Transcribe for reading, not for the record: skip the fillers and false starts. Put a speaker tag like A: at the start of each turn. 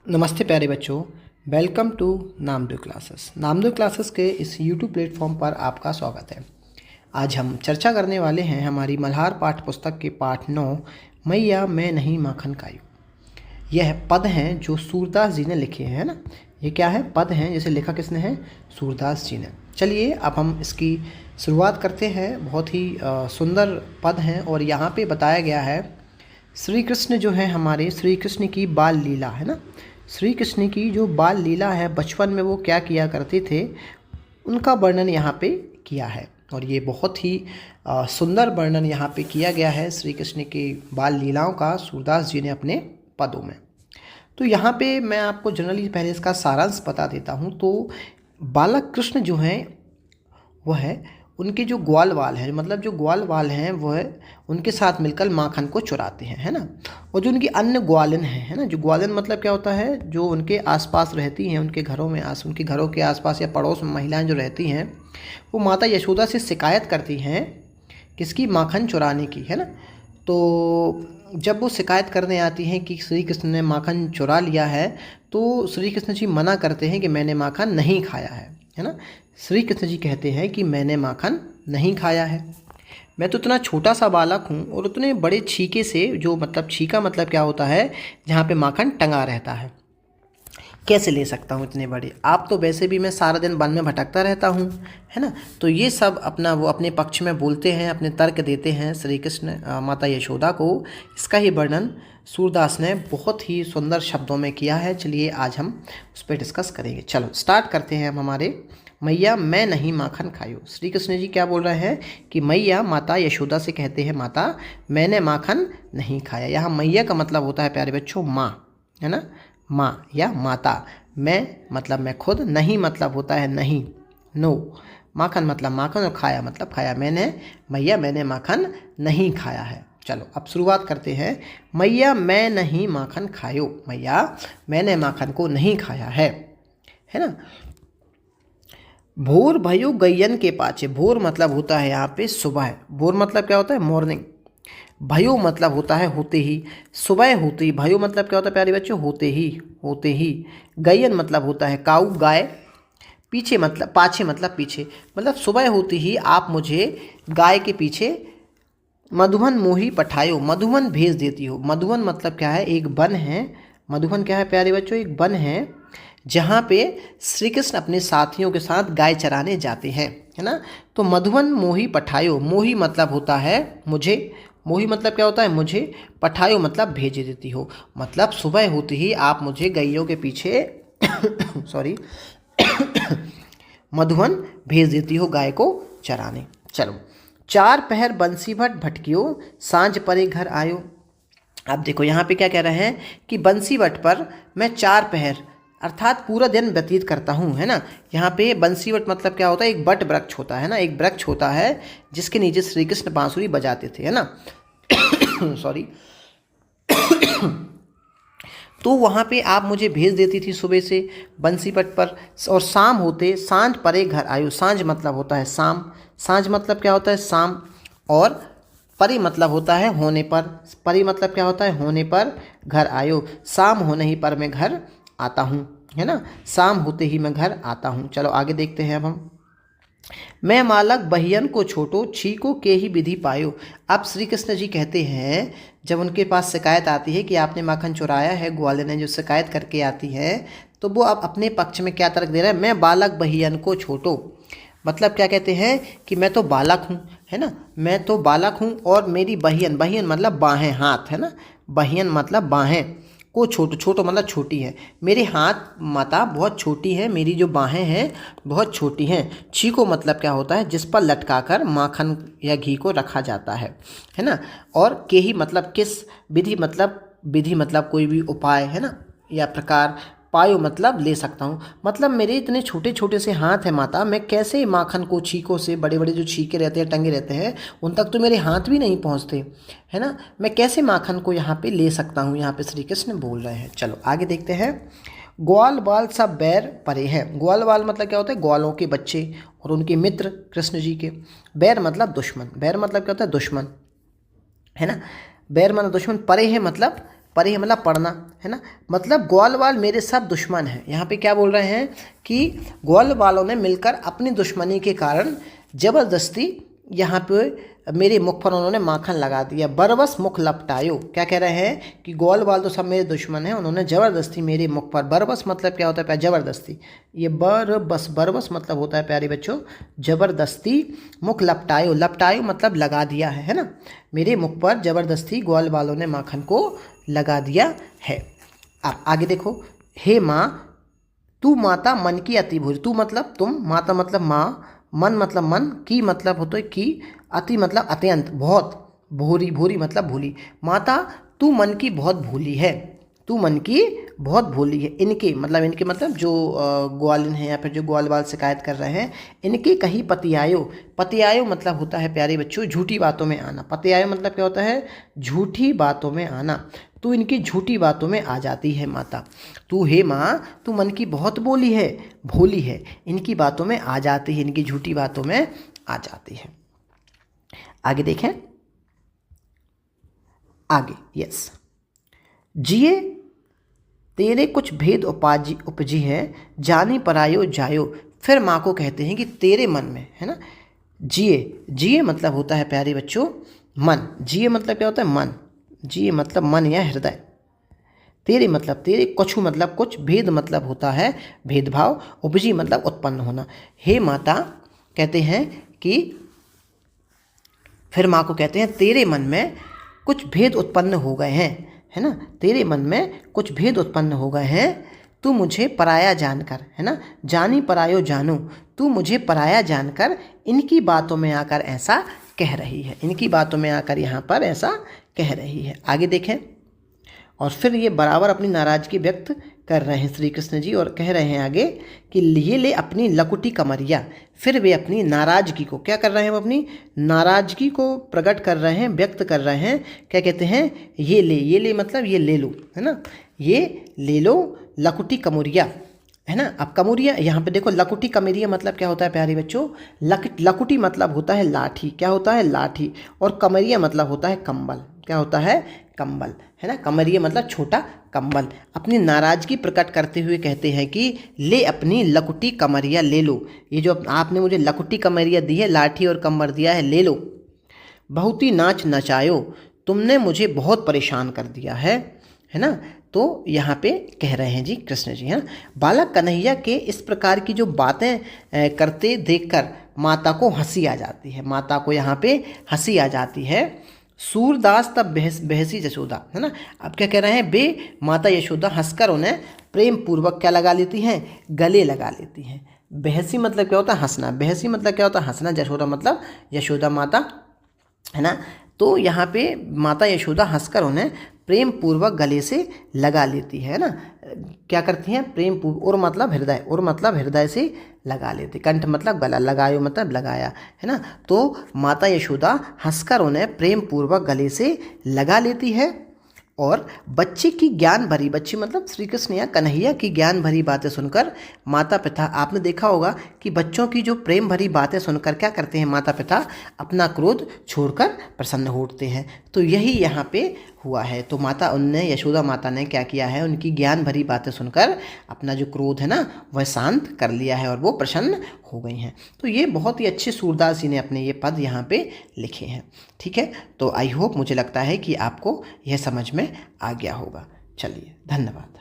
A: नमस्ते प्यारे बच्चों। Welcome to Namdev classes. Namdev classes के इस यूट्यूब प्लेटफॉर्म पर आपका स्वागत है। आज हम चर्चा करने वाले हैं हमारी मल्हार पाठ पुस्तक के पाठ 9 मैया मैं नहीं माखन खाई। यह पद हैं जो सूरदास जी ने लिखे हैं ना। ये क्या है? पद हैं जिसे लिखा किसने है? सूरदास जी ने। चलिए अब हम इसकी शुरुआत करते हैं। बहुत ही सुंदर पद हैं और यहाँ पे बताया गया है श्री कृष्ण जो है हमारे श्री कृष्ण की बाल लीला है ना। श्री कृष्ण की जो बाल लीला है, बचपन में वो क्या किया करते थे, उनका वर्णन यहाँ पे किया है। और ये बहुत ही सुंदर वर्णन यहाँ पे किया गया है श्री कृष्ण की बाल लीलाओं का सूरदास जी ने अपने पदों में। तो यहाँ पे मैं आपको जनरली पहले इसका सारांश बता देता हूँ। तो बालक कृष्ण जो हैं वह है उनके जो ग्वालवाल हैं, मतलब जो ग्वालवाल हैं वह उनके साथ मिलकर माखन को चुराते हैं, है ना। और जो उनकी अन्य ग्वालन है ना। जो ग्वालन मतलब क्या होता है? जो उनके आसपास रहती हैं, उनके घरों में उनके घरों के आसपास या पड़ोस में महिलाएं जो रहती हैं, वो माता यशोदा से शिकायत करती हैं किसकी? माखन चुराने की, है ना। तो जब वो शिकायत करने आती हैं कि श्री कृष्ण ने माखन चुरा लिया है, तो श्री कृष्ण जी मना करते हैं कि मैंने माखन नहीं खाया है ना। श्री कृष्ण जी कहते हैं कि मैंने माखन नहीं खाया है, मैं तो इतना छोटा सा बालक हूँ और उतने बड़े छीके से, जो मतलब छीका मतलब क्या होता है? जहाँ पे माखन टंगा रहता है, कैसे ले सकता हूँ इतने बड़े? आप तो वैसे भी मैं सारा दिन वन में भटकता रहता हूँ, है ना। तो ये सब वो अपने पक्ष में बोलते हैं, अपने तर्क देते हैं श्री कृष्ण माता यशोदा को। इसका ही वर्णन सूरदास ने बहुत ही सुंदर शब्दों में किया है। चलिए आज हम उस पर डिस्कस करेंगे। चलो स्टार्ट करते हैं हम हमारे मैया मैं नहीं माखन खायो। श्री कृष्ण जी क्या बोल रहे हैं कि मैया माता यशोदा से कहते हैं, माता मैंने माखन नहीं खाया। यहाँ मैया का मतलब होता है प्यारे बच्चों माँ, है ना। माँ या माता। मैं मतलब मैं खुद, नहीं मतलब होता है नहीं, नो। माखन मतलब माखन और खाया मतलब खाया। मैया मैंने माखन नहीं खाया है। चलो अब शुरुआत करते हैं। मैया मैं नहीं माखन खायो। मैया मैंने माखन को नहीं खाया है ना। भोर भयो गैयन के पाछे। भोर मतलब होता है यहाँ पे सुबह। भोर मतलब क्या होता है? मॉर्निंग। भयो मतलब होता है होते ही, सुबह होते ही। भयो मतलब क्या होता है प्यारे बच्चों? होते ही। गैयन मतलब होता है काऊ, गाय। पीछे मतलब पाछे मतलब पीछे, मतलब सुबह होती ही आप मुझे गाय के पीछे मधुबन मोही पठायो, मधुबन भेज देती हो। मधुबन मतलब क्या है? एक वन है। मधुबन क्या है प्यारे बच्चों? एक वन है जहाँ पे श्री कृष्ण अपने साथियों के साथ गाय चराने जाते हैं, है ना। तो मधुबन मोही पठायो। मोही मतलब होता है मुझे। मोही मतलब क्या होता है? मुझे। पठायो मतलब भेज देती हो। मतलब सुबह होती ही आप मुझे गैयों के पीछे सॉरी मधुबन भेज देती हो गाय को चराने। चलो। चार पहर बंसी भट भटकियो, सांझ परे घर आयो। अब देखो यहाँ पे क्या कह रहे हैं कि बंसी भट पर मैं 4 पहर अर्थात पूरा दिन व्यतीत करता हूँ, है ना। यहाँ पे बंसी वट मतलब क्या होता है? एक बट वृक्ष होता है ना, एक वृक्ष होता है जिसके नीचे श्री कृष्ण बांसुरी बजाते थे, है ना। सॉरी। तो वहाँ पे आप मुझे भेज देती थी सुबह से बंसी वट पर, और शाम होते सांझ परे घर आयो। सांझ मतलब होता है शाम। सांझ मतलब क्या होता है? शाम। और परि मतलब होता है होने पर। परि मतलब क्या होता है? होने पर। घर आयो, शाम होने ही पर मैं घर आता हूँ, है ना। शाम होते ही मैं घर आता हूँ। चलो आगे देखते हैं अब हम। मैं मालक बहियन को छोटो, छीको के ही विधि पायो। अब श्री कृष्ण जी कहते हैं, जब उनके पास शिकायत आती है कि आपने माखन चुराया है, ग्वाले ने जो शिकायत करके आती है, तो वो अब अपने पक्ष में क्या तर्क दे रहा है? मैं बालक बहियन को छोटो। मतलब क्या कहते हैं कि मैं तो बालक हूँ, है ना। मैं तो बालक हूँ और मेरी बहियन, बहियन मतलब बाहें, हाथ, है ना। बहियन मतलब बाहें को छोटो, छोटो मतलब छोटी है। मेरे हाथ माता बहुत छोटी है, मेरी जो बाहें हैं बहुत छोटी हैं। छीको मतलब क्या होता है? जिस पर लटकाकर माखन या घी को रखा जाता है ना। और के ही मतलब किस, विधि मतलब कोई भी उपाय, है ना, या प्रकार। पायो मतलब ले सकता हूँ। मतलब मेरे इतने छोटे छोटे से हाथ हैं माता, मैं कैसे माखन को छीकों से, बड़े बड़े जो छीके रहते हैं, टंगे रहते हैं, उन तक तो मेरे हाथ भी नहीं पहुँचते, है ना। मैं कैसे माखन को यहाँ पे ले सकता हूँ? यहाँ पे श्री कृष्ण बोल रहे हैं। चलो आगे देखते हैं। ग्वाल बाल सब बैर परे है। ग्वाल बाल मतलब क्या होता है? ग्वालों के बच्चे और उनके मित्र कृष्ण जी के। बैर मतलब दुश्मन। बैर मतलब क्या होता है? दुश्मन, है ना। बैर मतलब दुश्मन। परे है मतलब परे मतलब पढ़ना, है ना। मतलब ग्वाल वाल मेरे सब दुश्मन हैं। यहाँ पे क्या बोल रहे हैं कि ग्वाल वालों ने मिलकर अपनी दुश्मनी के कारण ज़बरदस्ती यहाँ पे मेरे मुख पर उन्होंने माखन लगा दिया। बरबस मुख लपटायो, क्या कह रहे हैं कि ग्वाल वाल तो सब मेरे दुश्मन हैं, उन्होंने ज़बरदस्ती मेरे मुख पर, बरबस मतलब क्या होता है, ज़बरदस्ती, ये बरबस, बरबस मतलब होता है प्यारे बच्चों ज़बरदस्ती, मुख लपटायो, लपटायो मतलब लगा दिया है ना। मेरे मुख पर ज़बरदस्ती ग्वाल वालों ने माखन को लगा दिया है। अब आगे देखो, हे माँ तू माता मन की अति भूरी, तू मतलब तुम, माता मतलब माँ, मन मतलब मन, की मतलब होता है की, अति मतलब अत्यंत, बहुत, भूरी, भूरी मतलब भूली। माता तू मन की बहुत भूली है, तू मन की बहुत भूली है। इनके मतलब जो ग्वालिन हैं या फिर जो ग्वाल वाल शिकायत कर रहे हैं, इनके कहीं पतियायो, पतियायो मतलब होता है प्यारे बच्चों झूठी बातों में आना। पतियायो मतलब क्या होता है, झूठी बातों में आना। तू इनकी झूठी बातों में आ जाती है माता। तू हे माँ तू मन की बहुत बोली है, भोली है, इनकी बातों में आ जाती है, इनकी झूठी बातों में आ जाती है। आगे देखें, आगे यस, जिए तेरे कुछ भेद उपजी है, जानी परायो जायो। फिर माँ को कहते हैं कि तेरे मन में, है ना। जिए, जिए मतलब होता है प्यारे बच्चों मन, जिए मतलब क्या होता है मन, जिए मतलब मन या हृदय। तेरे मतलब तेरे, कछु मतलब कुछ, भेद मतलब होता है भेदभाव, उपजी मतलब उत्पन्न होना। हे माता कहते हैं कि, फिर माँ को कहते हैं तेरे मन में कुछ भेद उत्पन्न हो गए हैं, है ना, तेरे मन में कुछ भेद उत्पन्न हो गए हैं। तू मुझे पराया जानकर, है ना, जानी परायो जानू, तू मुझे पराया जानकर इनकी बातों में आकर ऐसा कह रही है, इनकी बातों में आकर यहाँ पर ऐसा कह रही है। आगे देखें, और फिर ये बराबर अपनी नाराज़गी व्यक्त कर रहे हैं श्री कृष्ण जी, और कह रहे हैं आगे कि ये ले अपनी लकुटी कमरिया। फिर वे अपनी नाराज़गी को क्या कर रहे हैं, वो अपनी नाराज़गी को प्रकट कर रहे हैं, व्यक्त कर रहे हैं। क्या कहते हैं, ये ले मतलब ये ले लो, है ना, ये ले लो लकुटी कमरिया, है ना। अब कमरिया यहाँ पे देखो, लकुटी कमरिया मतलब क्या होता है प्यारे बच्चों, लकुटी मतलब होता है लाठी, क्या होता है लाठी, और कमरिया मतलब होता है कंबल, क्या होता है कंबल, है ना। कमरिया मतलब छोटा कंबल। अपनी नाराज़गी प्रकट करते हुए कहते हैं कि ले अपनी लकुटी कमरिया ले लो, ये जो आपने मुझे लकुटी कमरिया दी है, लाठी और कंबल दिया है, ले लो। बहुत ही नाच नचायो, तुमने मुझे बहुत परेशान कर दिया है ना। तो यहाँ पे कह रहे हैं जी कृष्ण जी, है ना। बालक कन्हैया के इस प्रकार की जो बातें करते देखकर माता को हंसी आ जाती है, माता को यहाँ पे हंसी आ जाती है। सूरदास तब बहसी यशोदा, है ना। अब क्या कह रहे हैं, बे माता यशोदा हंसकर उन्हें प्रेम पूर्वक क्या लगा लेती हैं, गले लगा लेती हैं। बहसी मतलब क्या होता है, हंसना, बहसी मतलब क्या होता है, हंसना, यशोदा मतलब यशोदा माता, है ना। तो यहाँ पे माता यशोदा हंसकर उन्हें प्रेम पूर्वक गले से लगा लेती है ना, क्या करती हैं, प्रेम पूर्वक, और मतलब हृदय, और मतलब हृदय से लगा लेती, कंठ मतलब गला, लगायो मतलब लगाया, है ना। तो माता यशोदा हंसकर उन्हें प्रेम पूर्वक गले से लगा लेती है। और बच्चे की ज्ञान भरी, बच्चे मतलब श्री कृष्ण या कन्हैया की ज्ञान भरी बातें सुनकर माता पिता, आपने देखा होगा कि बच्चों की जो प्रेम भरी बातें सुनकर क्या करते हैं माता पिता, अपना क्रोध छोड़कर प्रसन्न हो उठते हैं। तो यही यहाँ पे हुआ है। तो माता उनने, यशोदा माता ने क्या किया है, उनकी ज्ञान भरी बातें सुनकर अपना जो क्रोध है ना वह शांत कर लिया है और वो प्रसन्न हो गई हैं। तो ये बहुत ही अच्छे सूरदास जी ने अपने ये पद यहाँ पे लिखे हैं। ठीक है, तो आई होप, मुझे लगता है कि आपको यह समझ में आ गया होगा। चलिए, धन्यवाद।